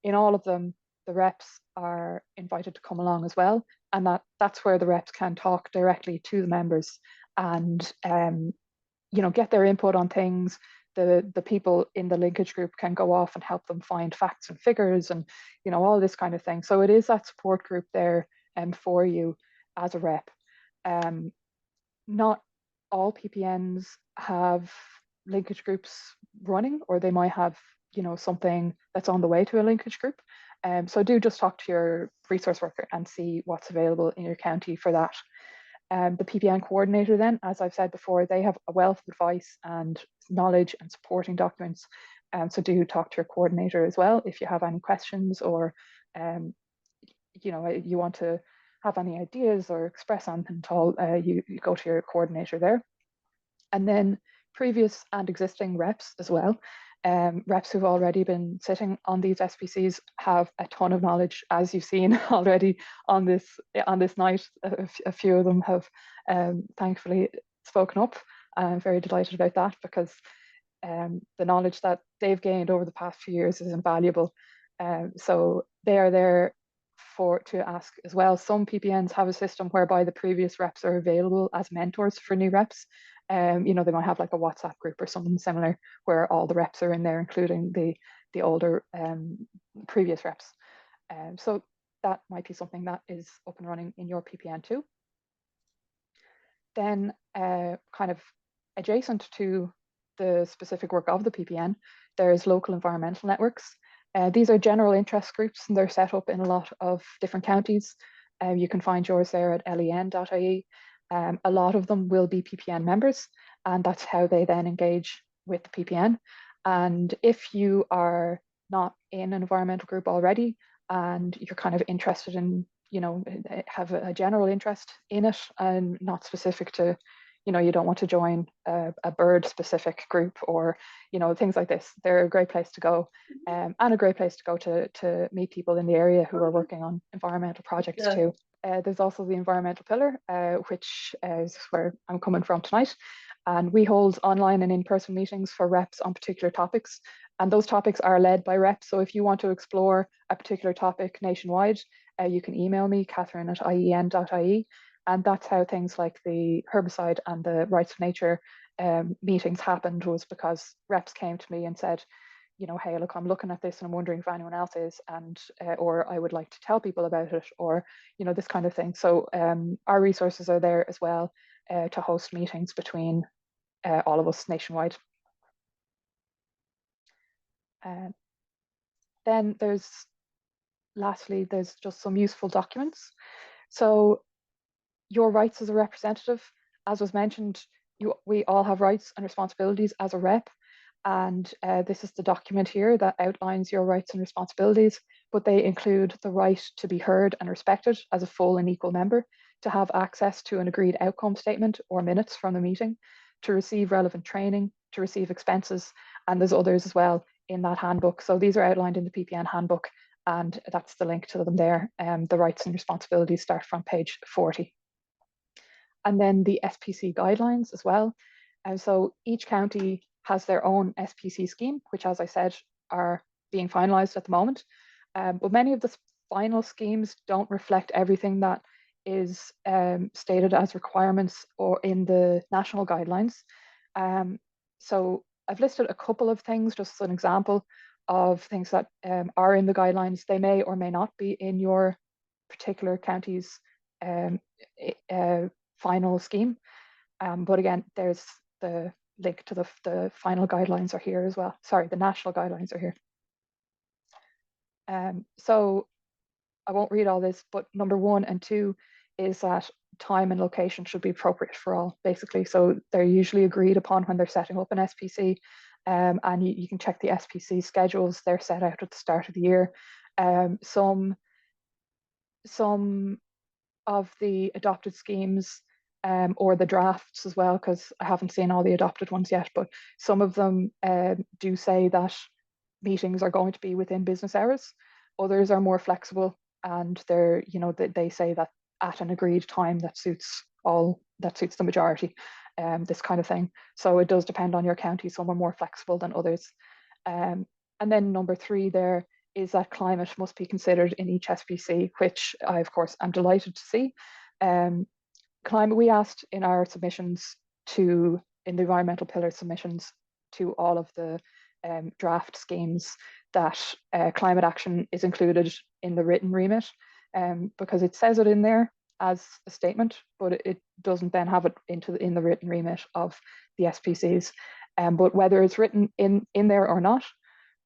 in all of them, the reps are invited to come along as well. And that's where the reps can talk directly to the members and get their input on things. The people in the linkage group can go off and help them find facts and figures and all this kind of thing. So it is that support group there for you as a rep. Not all PPNs have linkage groups running, or they might have something that's on the way to a linkage group. So do just talk to your resource worker and see what's available in your county for that. The PPN coordinator then, as I've said before, they have a wealth of advice and knowledge and supporting documents. So do talk to your coordinator as well if you have any questions or you want to have any ideas or express anything at all, you go to your coordinator there. And then previous and existing reps as well. Reps who've already been sitting on these SPCs have a ton of knowledge, as you've seen already on this night. A few of them have thankfully spoken up. I'm very delighted about that because the knowledge that they've gained over the past few years is invaluable. So they are there to ask as well. Some PPNs have a system whereby the previous reps are available as mentors for new reps. They might have like a WhatsApp group or something similar where all the reps are in there, including the older previous reps. So that might be something that is up and running in your PPN too. Then kind of adjacent to the specific work of the PPN, there's local environmental networks. These are general interest groups and they're set up in a lot of different counties. You can find yours there at len.ie. A lot of them will be PPN members, and that's how they then engage with the PPN. And if you are not in an environmental group already and you're kind of interested in, have a general interest in it and not specific to, you don't want to join a bird specific group or, things like this, they're a great place to go and a great place to go to meet people in the area who are working on environmental projects too. There's also the environmental pillar, which is where I'm coming from tonight. And we hold online and in-person meetings for reps on particular topics. And those topics are led by reps. So if you want to explore a particular topic nationwide, you can email me, Catherine@ien.ie. And that's how things like the herbicide and the rights of nature meetings happened, was because reps came to me and said, hey, look, I'm looking at this and I'm wondering if anyone else is, and or I would like to tell people about it, or this kind of thing. So our resources are there as well to host meetings between all of us nationwide. Then lastly, there's just some useful documents. So your rights as a representative, as was mentioned, we all have rights and responsibilities as a rep. And this is the document here that outlines your rights and responsibilities, but they include the right to be heard and respected as a full and equal member, to have access to an agreed outcome statement or minutes from the meeting, to receive relevant training, to receive expenses, and there's others as well in that handbook. So these are outlined in the PPN handbook, and that's the link to them there. The rights and responsibilities start from page 40. And then the SPC guidelines as well. And so each county has their own SPC scheme, which, as I said, are being finalized at the moment. But many of the final schemes don't reflect everything that is stated as requirements or in the national guidelines. So I've listed a couple of things, just as an example of things that are in the guidelines. They may or may not be in your particular county's final scheme. But again, there's the link to the final guidelines are here as well. Sorry, the national guidelines are here. So I won't read all this, but number 1 and 2 is that time and location should be appropriate for all, basically. So they're usually agreed upon when they're setting up an SPC, and you can check the SPC schedules. They're set out at the start of the year. Some of the adopted schemes, or the drafts as well, because I haven't seen all the adopted ones yet, but some of them do say that meetings are going to be within business hours. Others are more flexible, and they're, they say that at an agreed time that suits the majority, this kind of thing. So it does depend on your county. Some are more flexible than others. And then number 3 there is that climate must be considered in each SPC, which I, of course, am delighted to see. Climate, we asked in our submissions in the environmental pillar submissions to all of the draft schemes, that climate action is included in the written remit, because it says it in there as a statement, but it doesn't then have it in the written remit of the SPCs. But whether it's written in there or not,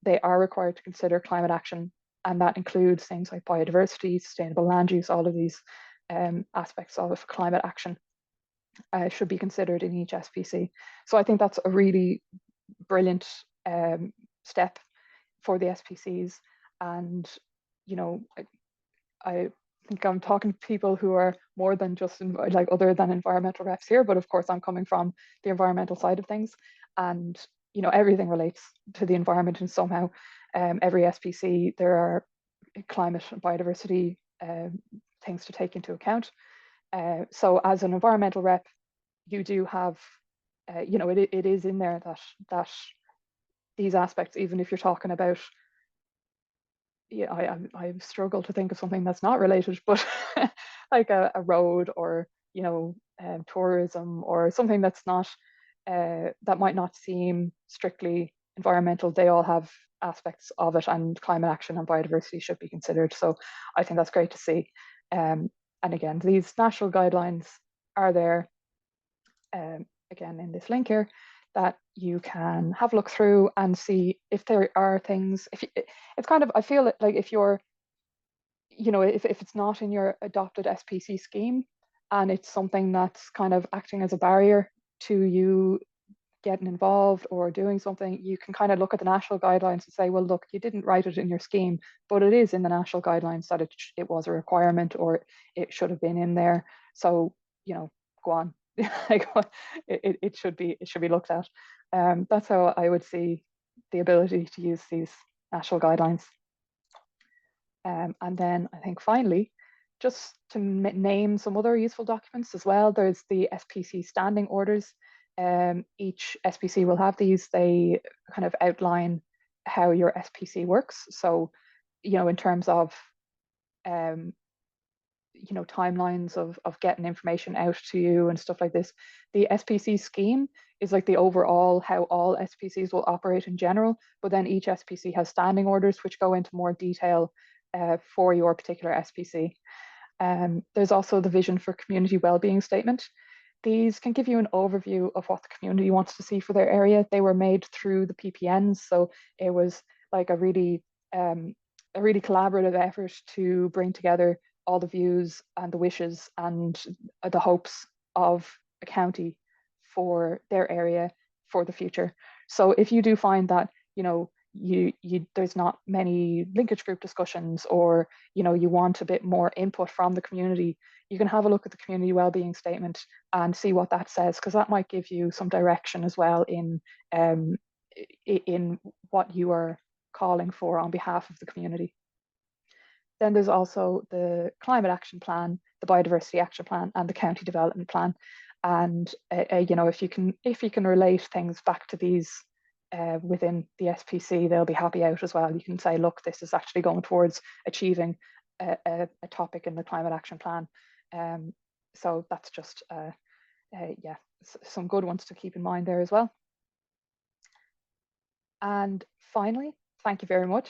they are required to consider climate action, and that includes things like biodiversity, sustainable land use. All of these aspects of climate action should be considered in each SPC. So I think that's a really brilliant step for the SPCs. And I think I'm talking to people who are more than just other than environmental reps here, but of course I'm coming from the environmental side of things, and everything relates to the environment in somehow. Every SPC, there are climate and biodiversity things to take into account. So as an environmental rep, you do have, it is in there that these aspects, even if you're talking about, I struggle to think of something that's not related, but like a road, or tourism, or something that's not that might not seem strictly environmental. They all have aspects of it, and climate action and biodiversity should be considered. So I think that's great to see. And again, these national guidelines are there, again, in this link here, that you can have a look through and see if there are things. It's kind of, I feel like if you're, if it's not in your adopted SPC scheme, and it's something that's kind of acting as a barrier to you getting involved or doing something, you can kind of look at the national guidelines and say, well, look, you didn't write it in your scheme, but it is in the national guidelines that it was a requirement, or it should have been in there. So, go on. it should be looked at. That's how I would see the ability to use these national guidelines. And then I think finally, just to name some other useful documents as well, there's the SPC standing orders. Each SPC will have these. They kind of outline how your SPC works. So, in terms of timelines of getting information out to you and stuff like this. The SPC scheme is like the overall how all SPCs will operate in general, but then each SPC has standing orders which go into more detail for your particular SPC. There's also the vision for community wellbeing statement. These can give you an overview of what the community wants to see for their area. They were made through the PPNs, so it was like a really collaborative effort to bring together all the views and the wishes and the hopes of a county for their area for the future. So if you do find that there's not many linkage group discussions, or you want a bit more input from the community, you can have a look at the community wellbeing statement and see what that says, because that might give you some direction as well in what you are calling for on behalf of the community. Then there's also the climate action plan, the biodiversity action plan, and the county development plan. And if you can relate things back to these within the SPC, they'll be happy out as well. You can say, look, this is actually going towards achieving a topic in the climate action plan. So that's just some good ones to keep in mind there as well. And finally, thank you very much.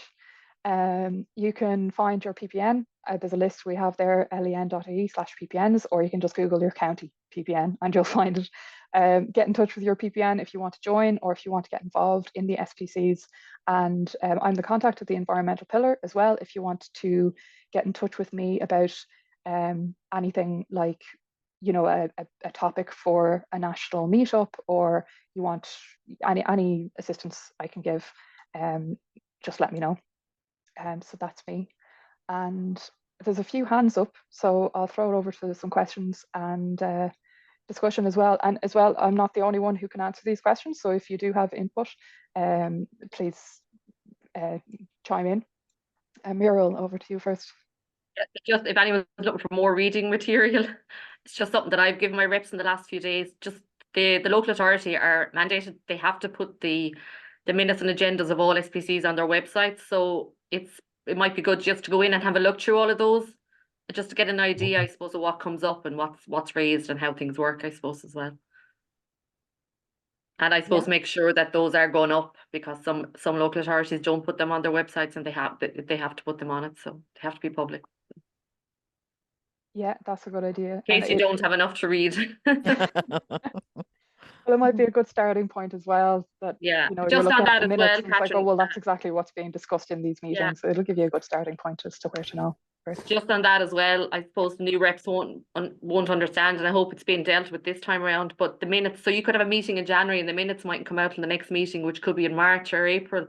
You can find your PPN. There's a list we have there, len.ie/ppns, or you can just Google your county PPN and you'll find it. get in touch with your PPN if you want to join or if you want to get involved in the SPCs. And I'm the contact at the environmental pillar as well if you want to get in touch with me about anything like, you know, a topic for a national meetup, or you want any assistance I can give, just let me know. So that's me. And there's a few hands up, so I'll throw it over to some questions and discussion as well. And as well, I'm not the only one who can answer these questions, so if you do have input, please chime in. Muriel, over to you first. Just if anyone's looking for more reading material, it's just something that I've given my reps in the last few days. Just the local authority are mandated, they have to put the minutes and agendas of all SPCs on their website. So it might be good just to go in and have a look through all of those, just to get an idea, I suppose, of what comes up and what's raised and how things work, I suppose, as well. And I suppose make sure that those are going up, because some local authorities don't put them on their websites, and they have to put them on it, so they have to be public. Yeah, that's a good idea. In case you don't have enough to read. Well, it might be a good starting point as well, that, yeah, you know, just you're looking on at that the as minutes well, and it's like, oh, Catherine, well, that's exactly what's being discussed in these meetings. So it'll give you a good starting point as to where to know. just on that as well, I suppose the new reps won't understand, and I hope it's being dealt with this time around, but the minutes, so you could have a meeting in January and the minutes mightn't come out in the next meeting, which could be in March or April.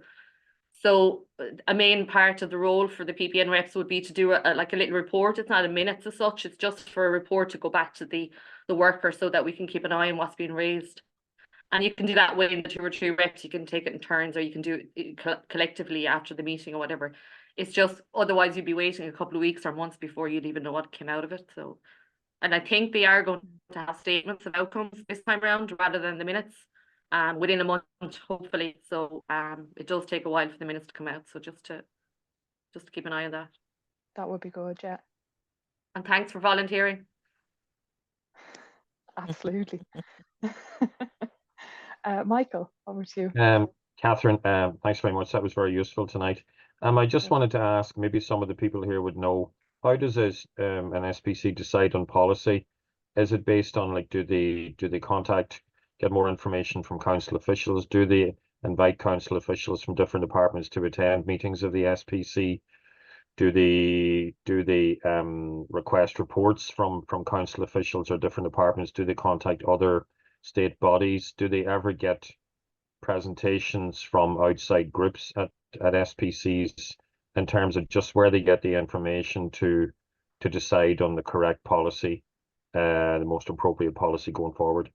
So a main part of the role for the PPN reps would be to do like a little report. It's not a minutes as such, it's just for a report to go back to the worker, so that we can keep an eye on what's being raised. And you can do that within the 2 or 3 reps. You can take it in turns, or you can do it collectively after the meeting or whatever. It's just, otherwise you'd be waiting a couple of weeks or months before you'd even know what came out of it. So, and I think they are going to have statements of outcomes this time around rather than the minutes, within a month, hopefully. So it does take a while for the minutes to come out. So just to keep an eye on that. That would be good, yeah. And thanks for volunteering. Absolutely. Michael, over to you. Catherine, thanks very much. That was very useful tonight. I just wanted to ask, maybe some of the people here would know, how does an SPC decide on policy? Is it based on, like, do they get more information from council officials? Do they invite council officials from different departments to attend meetings of the SPC? Do they request reports from council officials or different departments? Do they contact other state bodies? Do they ever get presentations from outside groups at SPCs in terms of just where they get the information to decide on the correct policy, the most appropriate policy going forward?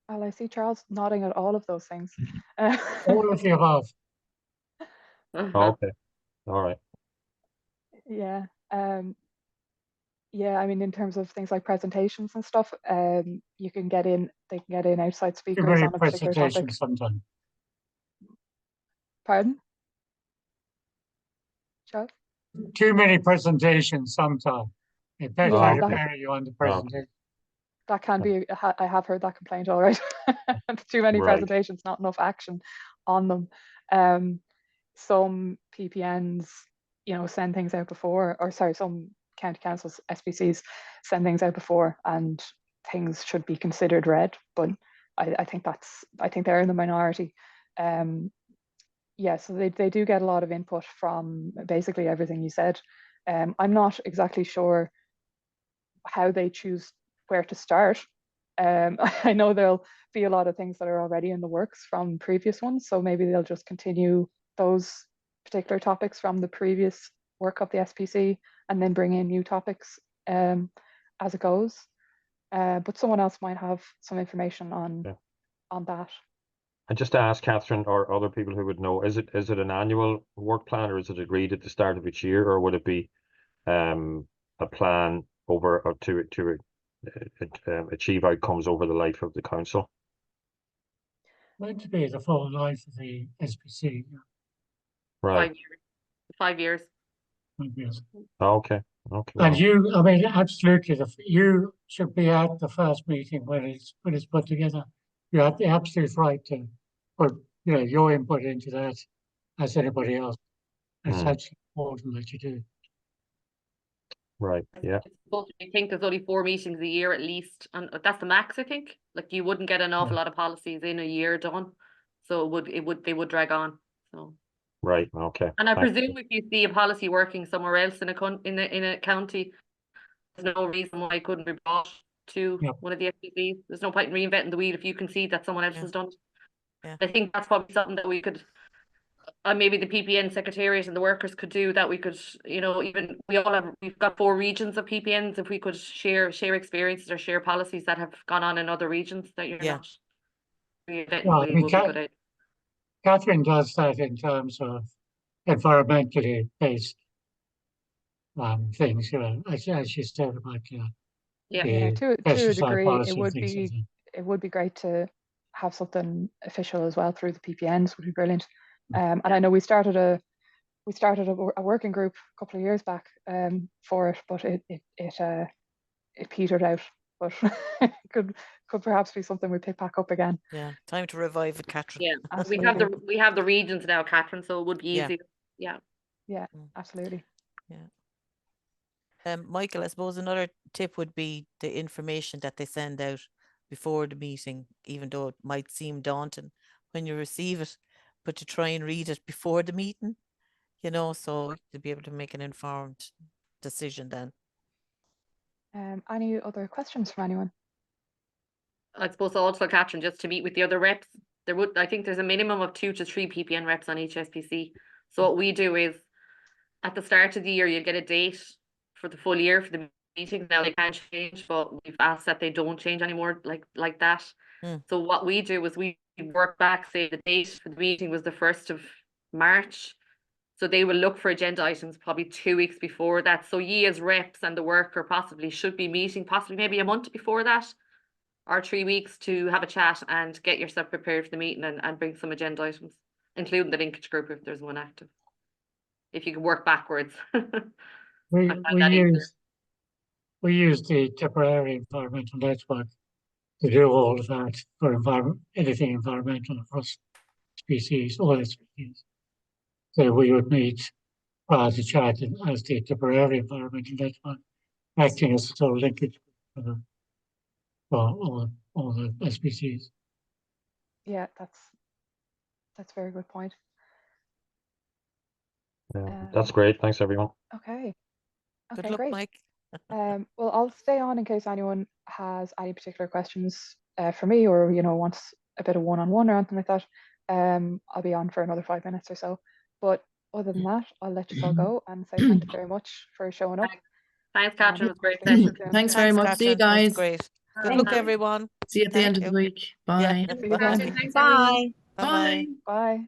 Well, I see Charles nodding at all of those things. All of the above. Okay, all right. Yeah. Yeah, I mean, in terms of things like presentations and stuff, they can get in outside Too speakers many on a particular topic. presentations sometimes. Pardon? Charles? Too many presentations sometimes. It better Yeah, to that- carry you on the presentation. That can be, I have heard that complaint, all right. Too many Right. presentations, not enough action on them. Some PPNs, you know, send things out before, or sorry, some county councils, SPCs, send things out before, and things should be considered read. But I think they're in the minority. Yeah, so they do get a lot of input from basically everything you said. I'm not exactly sure how they choose where to start. I know there'll be a lot of things that are already in the works from previous ones, so maybe they'll just continue those particular topics from the previous work of the SPC and then bring in new topics as it goes. But someone else might have some information on that. And just to ask Catherine or other people who would know, is it an annual work plan, or is it agreed at the start of each year, or would it be a plan over or to achieve outcomes over the life of the council? Meant to be the full life of the SPC. Right. 5 years. 5 years. Okay. Okay. And you, I mean, absolutely, you should be at the first meeting when it's put together. You have the absolute right to put, you know, your input into that as anybody else. It's actually important that you do. Right, yeah, I think there's only 4 meetings a year at least, and that's the max, I think. Like you wouldn't get an awful lot of policies in a year done, so they would drag on. So right, okay. and I Thank presume if you see a policy working somewhere else in a county, there's no reason why it couldn't be brought to Yep. one of the SPCs. There's no point in reinventing the wheel if you can see that someone else Yeah. has done it. Yeah. I think that's probably something that we could, maybe the PPN secretariat and the workers could do, that we could, even we've got 4 regions of PPNs. If we could share experiences or share policies that have gone on in other regions that you're Yeah. not reinventing Well, the I wheel mean, would be a good idea. Catherine does that in terms of environmentally based things, as she said about Yeah. Yeah, the to a pesticide degree, policy it and would things like be that. great to have something official as well through the PPNs. Would be brilliant. And I know we started a working group a couple of years back for it, but it petered out. But could perhaps be something we pick back up again. Yeah. Time to revive it, Catherine. Yeah, Absolutely. we have the regions now, Catherine, so it would be Yeah. easy. Yeah. Yeah, Mm. absolutely. Michael, I suppose another tip would be the information that they send out before the meeting, even though it might seem daunting when you receive it, but to try and read it before the meeting, so to be able to make an informed decision then. Any other questions from anyone? I suppose also, Catherine, just to meet with the other reps, I think there's a minimum of 2 to 3 PPN reps on each SPC. So what we do is, at the start of the year, you'll get a date for the full year for the meeting. Now they can change, but we've asked that they don't change anymore like that. Mm. So what we do is we work back, say the date for the meeting was the 1st of March. So they will look for agenda items probably 2 weeks before that. So ye as reps and the worker possibly should be meeting possibly maybe a month before that, or 3 weeks, to have a chat and get yourself prepared for the meeting and bring some agenda items, including the linkage group if there's one active. If you can work backwards. We I find that easier. use the Tipperary Environmental Network to do all of that for anything environmental across species, all species. So we would meet prior to chat as the Tipperary Environmental Network, acting as a sort of linkage for all the SPCs. Yeah, that's a very good point. Yeah, that's great. Thanks, everyone. Okay. Good Okay, luck, great. Mike. Well, I'll stay on in case anyone has any particular questions for me, or wants a bit of one-on-one or anything like that. I'll be on for another 5 minutes or so. But other than that, I'll let you all go and say thank you very much for showing up. Thanks, Catherine. It was great. Thanks, Session. Thanks very much. See you Catherine. That was guys. great. Good Bye. luck, everyone. See you at the Thank end of you. the week. Yeah. Bye. Thanks, everyone. Bye. Bye. Bye.